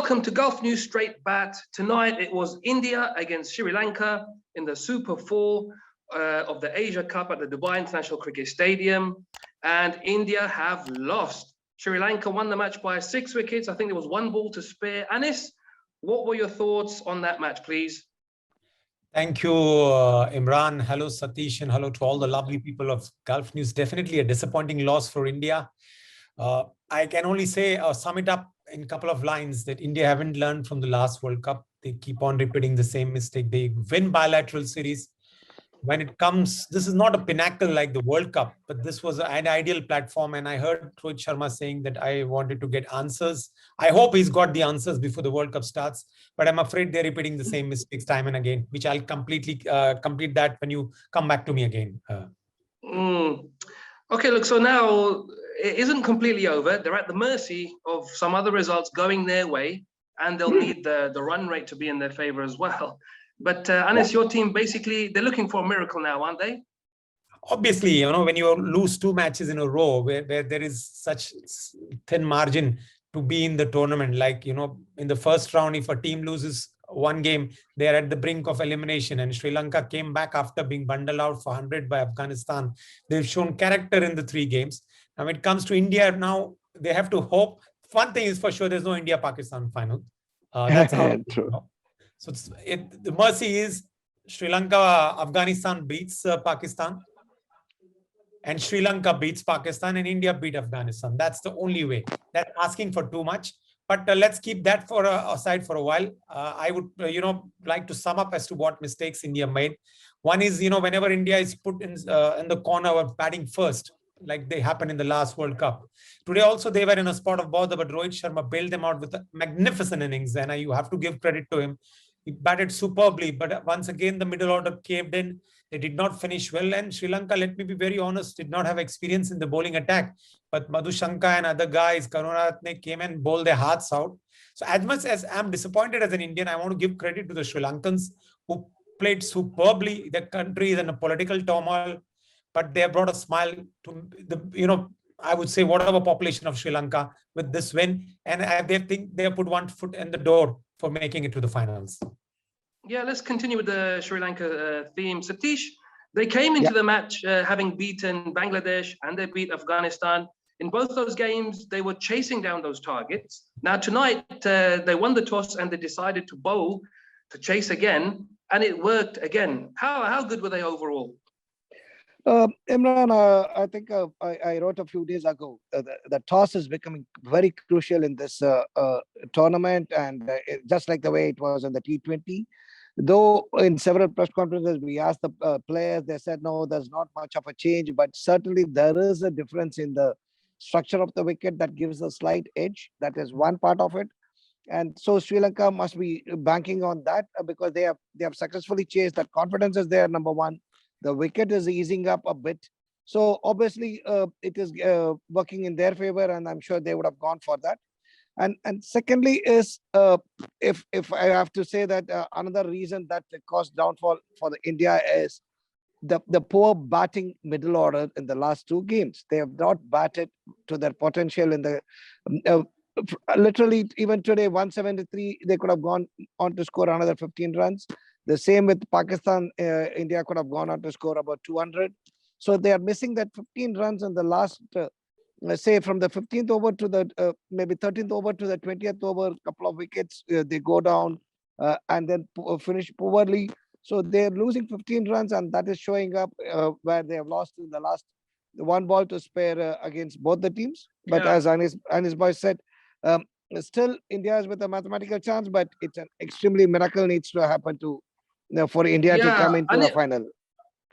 welcome to Gulf News Straight Bat. Tonight it was India against Sri Lanka in the Super 4 of the Asia Cup at the Dubai International Cricket Stadium. And India have lost. Sri Lanka won the match by 6 wickets. I think there was 1 ball to spare. Anis, what were your thoughts on that match, please? Thank you, Imran. Hello, Satish, and hello to all the lovely people of Gulf News. Definitely a disappointing loss for India. I can only say, sum it up in a couple of lines, that India haven't learned from the last World Cup. They keep on repeating the same mistake. They win bilateral series. When it comes, this is not a pinnacle like the World Cup, but this was an ideal platform. And I heard Rohit Sharma saying that I wanted to get answers. I hope he's got the answers before the World Cup starts, but I'm afraid they're repeating the same mistakes time and again, which I'll completely complete that when you come back to me again. Okay, look, so now it isn't completely over. They're at the mercy of some other results going their way, and they'll need the run rate to be in their favor as well. But Anis, your team, basically, they're looking for a miracle now, aren't they? Obviously, you know, when you lose 2 matches in a row where there is such thin margin to be in the tournament, like, you know, in the first round, if a team loses 1 game, they're at the brink of elimination. And Sri Lanka came back after being bundled out for 100 by Afghanistan. They've shown character in the 3 games. Now, when it comes to India now, they have to hope. One thing is for sure, there's no India-Pakistan final. That's how true. So the mercy is Sri Lanka, Afghanistan beats Pakistan, and Sri Lanka beats Pakistan, and India beat Afghanistan. That's the only way. That's asking for too much. But let's keep that for aside for a while. I would, like to sum up as to what mistakes India made. One is, whenever India is put in the corner of batting first, like they happened in the last World Cup. Today also they were in a spot of bother, but Rohit Sharma bailed them out with a magnificent innings, and you have to give credit to him. He batted superbly, but once again the middle order caved in. They did not finish well, and Sri Lanka, let me be very honest, did not have experience in the bowling attack. But Madhushanka and other guys, Karunaratne, came and bowled their hearts out. So as much as I'm disappointed as an Indian, I want to give credit to the Sri Lankans who played superbly. The country is in a political turmoil, but they have brought a smile to the, I would say, whatever population of Sri Lanka with this win. And they think they have put 1 foot in the door for making it to the finals. Yeah, let's continue with the Sri Lanka theme. Satish, they came into the match having beaten Bangladesh, and they beat Afghanistan. In both those games, they were chasing down those targets. Now tonight, they won the toss and they decided to bowl to chase again, and it worked again. How good were they overall? Imran, I think I wrote a few days ago, the toss is becoming very crucial in this tournament, and just like the way it was in the T20. Though in several press conferences, we asked the players, they said, no, there's not much of a change, but certainly there is a difference in the structure of the wicket that gives a slight edge. That is one part of it. And so Sri Lanka must be banking on that because they have successfully chased. That confidence is there, number one. The wicket is easing up a bit. So obviously it is working in their favor, and I'm sure they would have gone for that. And secondly is, if I have to say that another reason that caused downfall for the India is the poor batting middle order in the last 2 games. They have not batted to their potential in the literally even today 173. They could have gone on to score another 15 runs. The same with Pakistan. India could have gone on to score about 200. So they are missing that 15 runs in the last, let's say from the 15th over to the maybe 13th over to the 20th over, a couple of wickets, they go down and then finish poorly. So they're losing 15 runs, and that is showing up where they have lost in the last 1 ball to spare against both the teams. But as Anis boy said, still India is with a mathematical chance, but it's an extremely miracle needs to happen to for India to come into the final.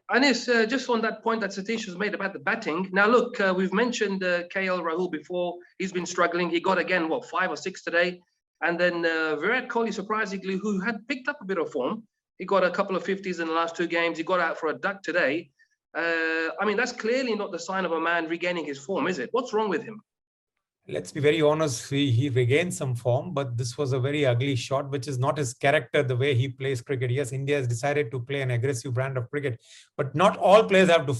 Anis, just on that point that Satish has made about the batting. Now, look, we've mentioned KL Rahul before. He's been struggling. He got again, 5 or 6 today. And then Virat Kohli, surprisingly, who had picked up a bit of form. He got a couple of 50s in the last 2 games. He got out for a duck today. I mean, that's clearly not the sign of a man regaining his form, is it? What's wrong with him? Let's be very honest, he regained some form, but this was a very ugly shot, which is not his character, the way he plays cricket. Yes, India has decided to play an aggressive brand of cricket, but not all players have to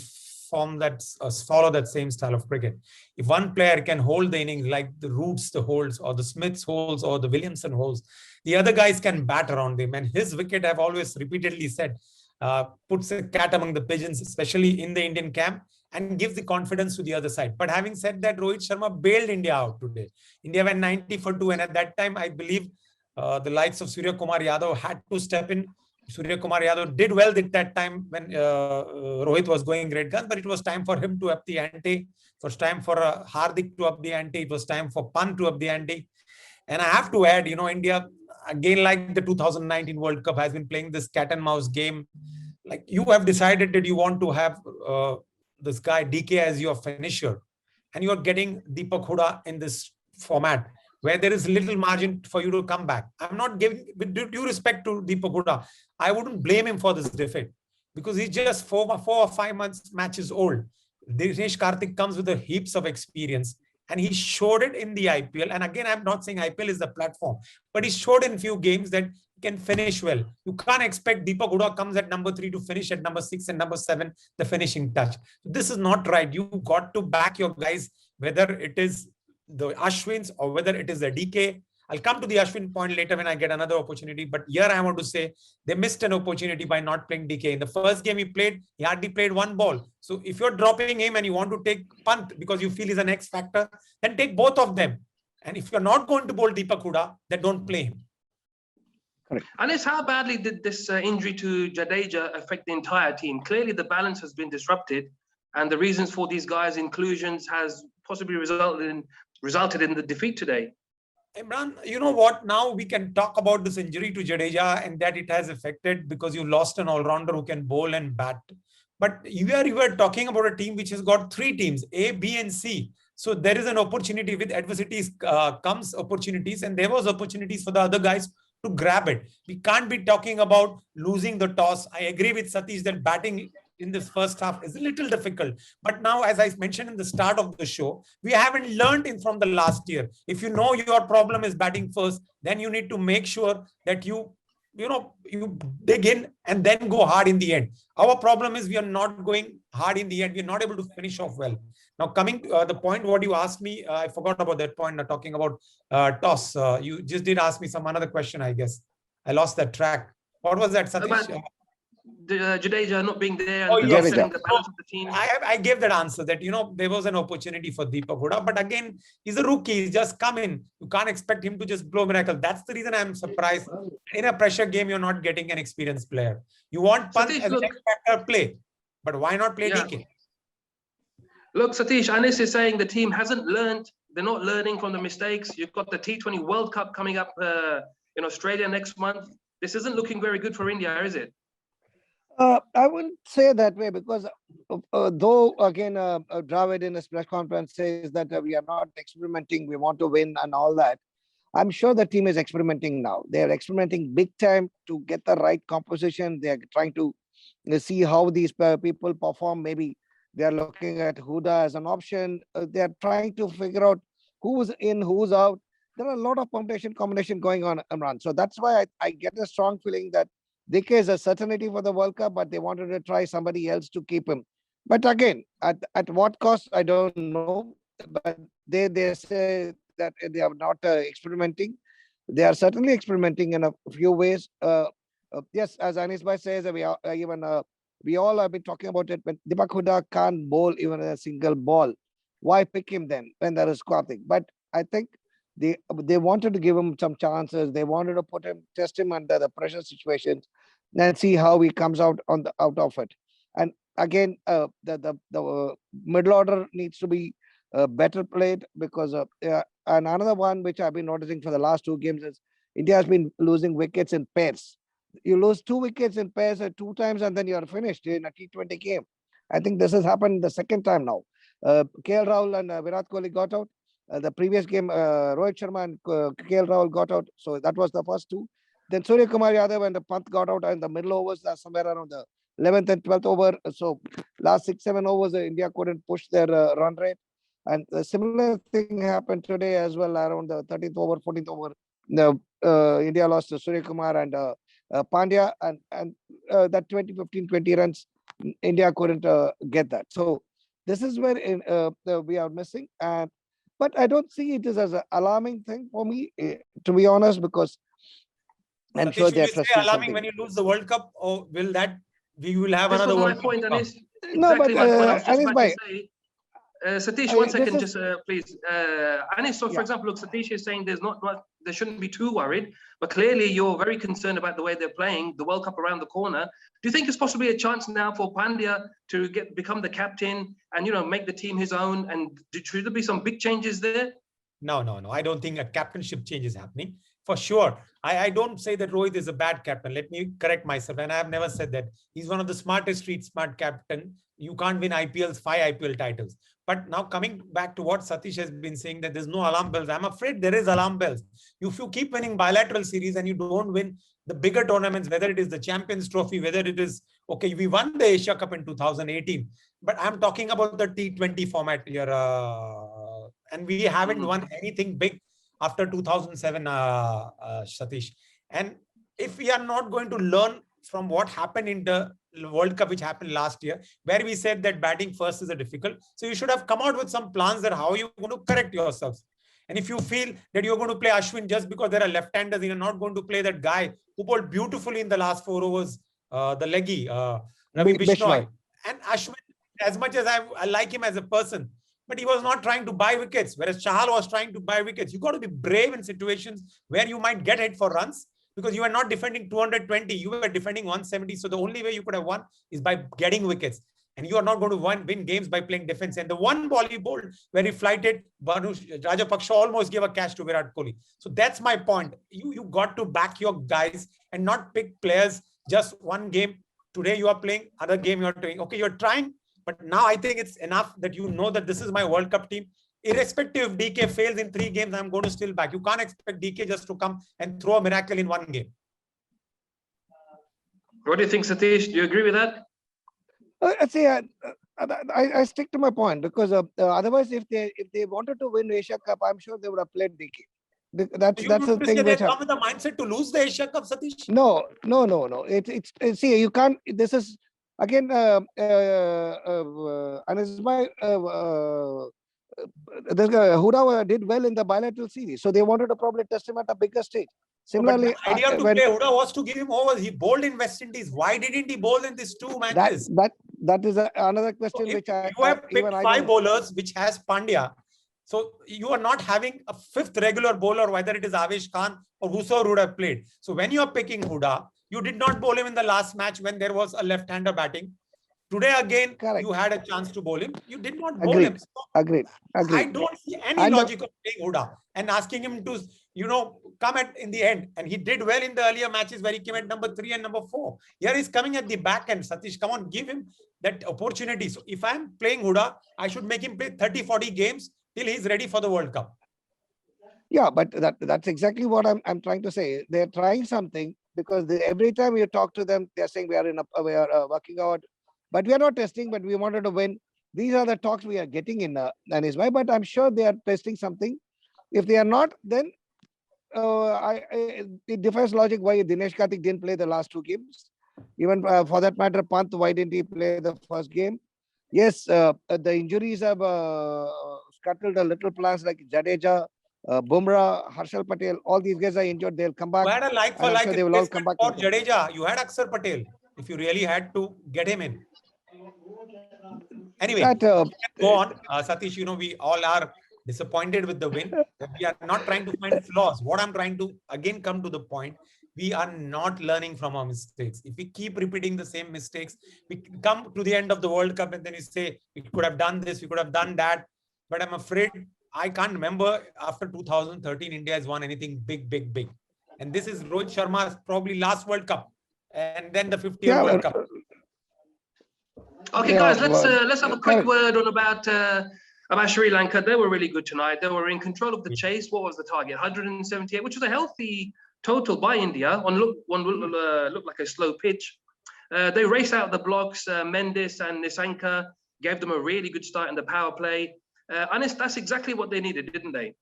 form that follow that same style of cricket. If one player can hold the innings like the Roots the holds, or the Smiths holds, or the Williamson holds, the other guys can bat around him. And his wicket, I've always repeatedly said, puts a cat among the pigeons, especially in the Indian camp, and gives the confidence to the other side. But having said that, Rohit Sharma bailed India out today. India went 90 for 2, and at that time, I believe the likes of Surya Kumar Yadav had to step in. Surya Kumar Yadav did well at that time when Rohit was going great guns, but it was time for him to up the ante. It was time for Hardik to up the ante. It was time for Pant to up the ante. And I have to add, India, again, like the 2019 World Cup, has been playing this cat and mouse game. Like, you have decided that you want to have this guy DK as your finisher, and you are getting Deepak Hooda in this format where there is little margin for you to come back. I'm not giving, with due respect to Deepak Hooda, I wouldn't blame him for this defeat, because he's just 4 or 5 months matches old. Dinesh Karthik comes with a heaps of experience, and he showed it in the IPL. And again, I'm not saying IPL is the platform, but he showed in few games that he can finish well. You can't expect Deepak Hooda comes at number 3 to finish at number 6 and number 7, the finishing touch. This is not right. You got to back your guys, whether it is the Ashwins or whether it is the DK. I'll come to the Ashwin point later when I get another opportunity. But here I want to say they missed an opportunity by not playing DK. In the first game he played, he hardly played 1 ball. So if you're dropping him and you want to take Pant because you feel he's an X factor, then take both of them. And if you're not going to bowl Deepak Hooda, then don't play him. Correct. Anis, how badly did this injury to Jadeja affect the entire team? Clearly the balance has been disrupted, and the reasons for these guys' inclusions has possibly resulted in the defeat today. Imran, you know what? Now we can talk about this injury to Jadeja and that it has affected because you lost an all-rounder who can bowl and bat. But you were talking about a team which has got 3 teams, A, B, and C. So there is an opportunity. With adversities comes opportunities, and there was opportunities for the other guys to grab it. We can't be talking about losing the toss. I agree with Satish that batting in this first half is a little difficult. But now, as I mentioned in the start of the show, we haven't learned from the last year. If you know your problem is batting first, then you need to make sure that you dig in and then go hard in the end. Our problem is we are not going hard in the end. We're not able to finish off well. Now, coming to the point, what you asked me, I forgot about that point, talking about toss. You just did ask me some another question, I guess. I lost that track. What was that, Satish? Jadeja not being there and yes, the balance of the team. I gave that answer that, there was an opportunity for Deepak Hooda, but again, he's a rookie. He's just come in. You can't expect him to just blow miracle. That's the reason I'm surprised. In a pressure game, you're not getting an experienced player. You want Pant as an X-factor play, but why not play DK? Look, Satish, Anis is saying the team hasn't learned. They're not learning from the mistakes. You've got the T20 World Cup coming up in Australia next month. This isn't looking very good for India, is it? I wouldn't say that way, because though, again, Dravid in his press conference says that we are not experimenting, we want to win and all that. I'm sure the team is experimenting now. They are experimenting big time to get the right composition. They are trying to see how these people perform. Maybe they are looking at Hooda as an option. They are trying to figure out who's in, who's out. There are a lot of combination going on, Imran. So that's why I get a strong feeling that DK is a certainty for the World Cup, but they wanted to try somebody else to keep him. But again, at what cost, I don't know. But they say that they are not experimenting. They are certainly experimenting in a few ways. Yes, as Anis Bhai says, we all have been talking about it. When Deepak Hooda can't bowl even a single ball, why pick him then when there is Karthik? But I think they wanted to give him some chances. They wanted to test him under the pressure situations and see how he comes out of it. And again, the middle order needs to be better played, because and another one which I've been noticing for the last 2 games is India has been losing wickets in pairs. You lose 2 wickets in pairs 2 times and then you're finished in a T20 game. I think this has happened the second time now. KL Rahul and Virat Kohli got out. The previous game, Rohit Sharma and KL Rahul got out. So that was the first 2. Then Surya Kumar Yadav and the Pant got out in the middle overs, somewhere around the 11th and 12th over. So last 6-7 overs, India couldn't push their run rate. And a similar thing happened today as well, around the 13th over, 14th over. India lost to Surya Kumar and Pandya, and that 20 runs, India couldn't get that. So This is where we are missing. But I don't see it as an alarming thing for me, to be honest, because I'm Satish, sure will they're you say trusting alarming something. when you lose the World Cup, or will that we will have This was another my World Cup point, to come? Anis. No, but Exactly my point. I was just Anis about to bhai, say. Satish, one second, this is, just please. Anis, so for yeah. example, look, Satish is saying there shouldn't be too worried, but clearly you're very concerned about the way they're playing, the World Cup around the corner. Do you think it's possibly a chance now for Pandya to become the captain and, you know, make the team his own? And should there be some big changes there? No. I don't think a captainship change is happening. For sure. I don't say that Rohit is a bad captain. Let me correct myself. And I have never said that. He's one of the smartest street smart captain. You can't win IPLs, 5 IPL titles. But now coming back to what Satish has been saying, that there's no alarm bells. I'm afraid there is alarm bells. If you keep winning bilateral series and you don't win the bigger tournaments, whether it is the Champions Trophy, whether it is, okay, we won the Asia Cup in 2018, but I'm talking about the T20 format here. And we haven't won anything big after 2007, Satish. And if we are not going to learn from what happened in the World Cup, which happened last year, where we said that batting first is a difficult. So you should have come out with some plans that how you're going to correct yourselves. And if you feel that you're going to play Ashwin just because there are left-handers, you're not going to play that guy who bowled beautifully in the last 4 overs, the leggy, Ravi Bishnoi. And Ashwin, as much as I like him as a person, but he was not trying to buy wickets, whereas Chahal was trying to buy wickets. You got to be brave in situations where you might get hit for runs, because you are not defending 220, you were defending 170. So the only way you could have won is by getting wickets. And you are not going to win games by playing defense. And the one ball he bowled where he flighted, Rajapaksha almost gave a catch to Virat Kohli. So that's my point. You got to back your guys and not pick players just one game. Today you are playing, other game you are doing. Okay, you're trying, but now I think it's enough that you know that this is my World Cup team. Irrespective if DK fails in 3 games, I'm going to still back. You can't expect DK just to come and throw a miracle in 1 game. What do you think, Satish? Do you agree with that? I stick to my point, because otherwise, if they wanted to win Asia Cup, I'm sure they would have played DK. That's the thing. They come with the mindset to lose the Asia Cup, Satish. No. It's see, you can't. This is again, and it's my this guy Huda did well in the bilateral series, so they wanted to probably test him at a bigger stage. Similarly, the idea to play Huda was to give him overs. He bowled in West Indies. Why didn't he bowl in these 2 matches? That is another question. So which you have picked 5 bowlers, which has Pandya. So you are not having a 5th regular bowler, whether it is Avesh Khan or whosoever would have played. So when you are picking Huda, you did not bowl him in the last match when there was a left-hander batting. Today again, correct, you had a chance to bowl him. You did not bowl agreed, him. So agreed. I don't see any logic of playing Huda and asking him to, come in the end. And he did well in the earlier matches where he came at number 3 and number 4. Here he's coming at the back end. Satish, come on, give him that opportunity. So if I'm playing Huda, I should make him play 30-40 games till he's ready for the World Cup. Yeah, but that's exactly what I'm trying to say. They're trying something, because every time you talk to them, they're saying we are working out, but we are not testing, but we wanted to win. These are the talks we are getting in Anis bhai, but I'm sure they are testing something. If they are not, then it defies logic why Dinesh Karthik didn't play the last 2 games. Even for that matter, Pant, why didn't he play the first game? Yes, the injuries have scuttled a little plans like Jadeja, Bumrah, Harshal Patel. All these guys are injured. They'll come back. You had a like-for-like they will all come back for Jadeja. You had Akshar Patel if you really had to get him in. Anyway, go on. Satish, we all are disappointed with the win. We are not trying to find flaws. What I'm trying to, again, come to the point, we are not learning from our mistakes. If we keep repeating the same mistakes, we come to the end of the World Cup and then you say, we could have done this, we could have done that. But I'm afraid I can't remember after 2013, India has won anything big. And this is Rohit Sharma's probably last World Cup. And then the 50th World Cup. Okay, guys, let's have a quick word on about Sri Lanka. They were really good tonight. They were in control of the chase. What was the target? 178, which was a healthy total by India. One looked like a slow pitch. They raced out the blocks. Mendes and Nisanka gave them a really good start in the power play. Anis, that's exactly what they needed, didn't they?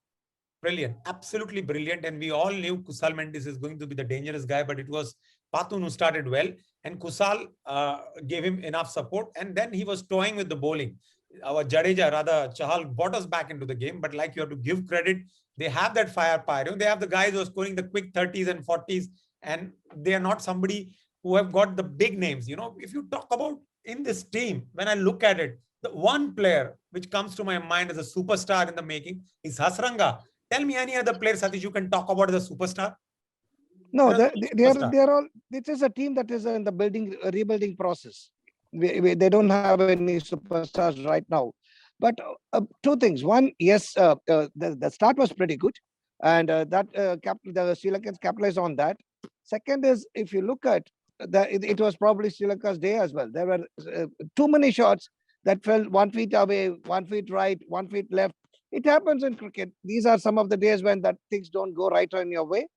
Brilliant, absolutely brilliant. And we all knew Kusal Mendes is going to be the dangerous guy, but it was Patun who started well, and Kusal gave him enough support, and then he was toying with the bowling. our Jadeja, rather Chahal, brought us back into the game. But like, you have to give credit, they have that firepower. They have the guys who are scoring the quick 30s and 40s, and they are not somebody who have got the big names. If you talk about in this team, when I look at it, the one player which comes to my mind as a superstar in the making is Hasranga. Tell me any other player, Satish, you can talk about as a superstar. No, they're all. This is a team that is in the rebuilding process. They don't have any superstars right now. But two things. One, yes, the start was pretty good, and the Sri Lankans capitalized on that. Second is, if you look at it was probably Sri Lanka's day as well. There were too many shots that fell 1 feet away, 1 feet right, 1 feet left. It happens in cricket. These are some of the days when that things don't go right on your way.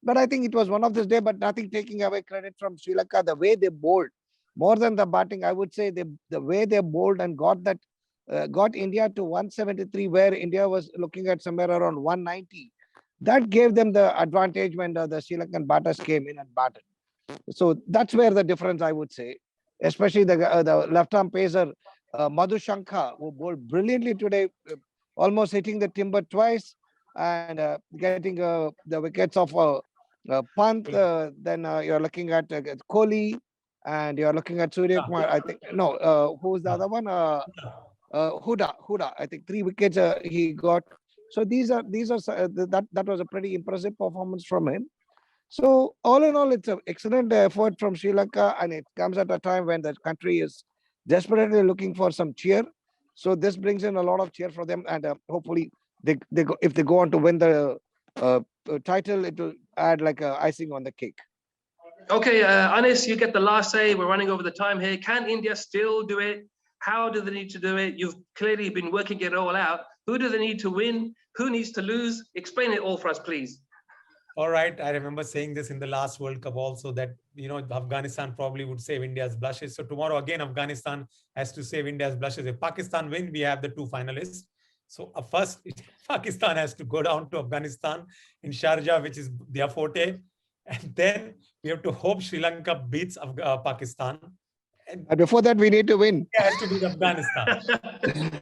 But I think it was one of those days, but nothing taking away credit from Sri Lanka. The way they bowled, more than the batting, I would say the way they bowled and got India to 173, where India was looking at somewhere around 190. That gave them the advantage when the Sri Lankan batters came in and batted. So that's where the difference, I would say, especially the left-arm pacer, Madhu Shankha, who bowled brilliantly today, almost hitting the timber twice and getting the wickets of Pant. Then you're looking at Kohli, and you're looking at Surya Kumar. I think who's the other one? Huda. I think 3 wickets he got. So that was a pretty impressive performance from him. So all in all, it's an excellent effort from Sri Lanka, and it comes at a time when the country is desperately looking for some cheer. So this brings in a lot of cheer for them, and hopefully if they go on to win the title, it will add like icing on the cake. Okay, Anis, you get the last say. We're running over the time here. Can India still do it? How do they need to do it? You've clearly been working it all out. Who do they need to win? Who needs to lose? Explain it all for us, please. All right. I remember saying this in the last World Cup also, that, Afghanistan probably would save India's blushes. So tomorrow, again, Afghanistan has to save India's blushes. If Pakistan win, we have the 2 finalists. So first, Pakistan has to go down to Afghanistan in Sharjah, which is their forte. And then we have to hope Sri Lanka beats Pakistan. And before that, we need to win. It has to beat Afghanistan.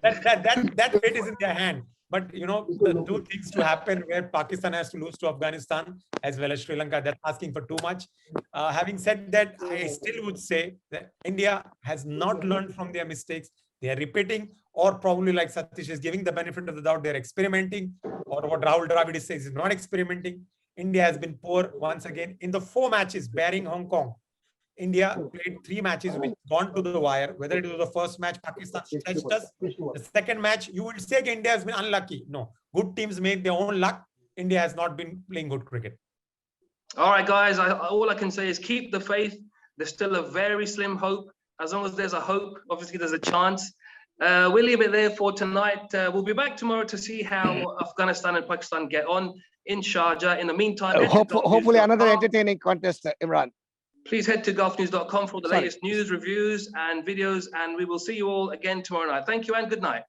that fate is in their hand. But, the 2 things to happen where Pakistan has to lose to Afghanistan as well as Sri Lanka, that's asking for too much. Having said that, I still would say that India has not learned from their mistakes. They are repeating, or probably, like Satish is giving the benefit of the doubt, they're experimenting, or what Rahul Dravid says is not experimenting. India has been poor once again in the 4 matches, barring Hong Kong. India played 3 matches which gone to the wire. Whether it was the first match, Pakistan stretched us. The second match, you will say India has been unlucky. No, good teams make their own luck. India has not been playing good cricket. All right, guys, all I can say is keep the faith. There's still a very slim hope. As long as there's a hope, obviously there's a chance. We'll leave it there for tonight. We'll be back tomorrow to see how Afghanistan and Pakistan get on in Sharjah. In the meantime, hopefully another entertaining contest, Imran. Please head to golfnews.com for the latest news, reviews, and videos, and we will see you all again tomorrow night. Thank you and good night.